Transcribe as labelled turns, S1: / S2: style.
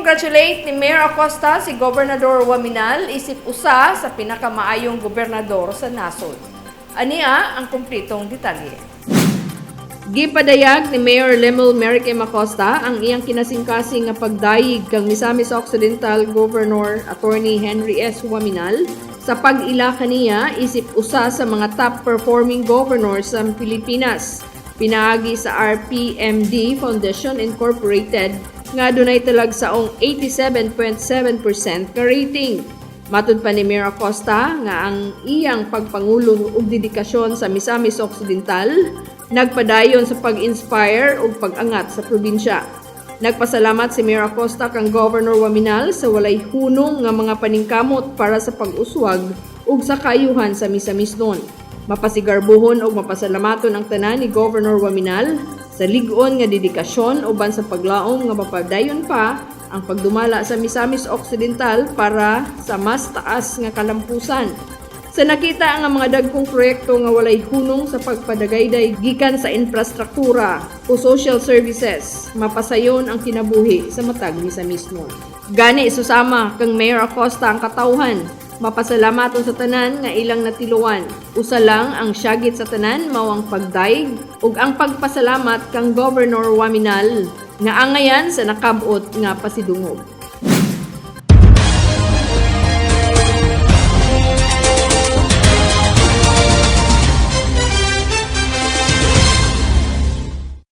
S1: Gi-congratulate ni Mayor Acosta si Gobernador Waminal isip usa sa pinakamaayong gobernador sa nasod. Ania ang kumpletong detalye. Gipadayag ni Mayor Lemuel Merique Acosta ang iyang kinasingkasing nga pagdayig kang Misamis Occidental Governor Attorney Henry S. Waminal sa pag-ila kaniya isip usa sa mga top performing governors sa Pilipinas. Pinaagi sa RPMD Foundation Incorporated nga dunay talagsaong 87.7% ka rating. Matud pa ni Mayor Acosta nga ang iyang pagpangulo ug dedikasyon sa Misamis Occidental nagpadayon sa pag-inspire ug pag-angat sa probinsya. Nagpasalamat si Mayor Acosta kang Governor Waminal sa walay hunong nga mga paningkamot para sa pag-uswag ug sa kayuhan sa Misamis nun. Mapasigarbuhon ug mapasalamaton ang tanan ni Governor Waminal sa lig-on nga dedikasyon uban sa paglaom nga mapadayon pa ang pagdumala sa Misamis Occidental para sa mas taas nga kalampusan. Sa nakita nga mga dagkong proyekto nga walay hunong sa pagpadagayday gikan sa infrastruktura o social services, mapasayon ang kinabuhi sa matag Misamis nun. Gani susama kang Mayor Acosta ang katawhan. Mapasalamat sa tanan nga ilang natiluan. Usa lang ang syagit sa tanan mao ang pagdaig ug ang pagpasalamat kang Governor Waminal nga angayan sa nakab-ot nga pasidungog.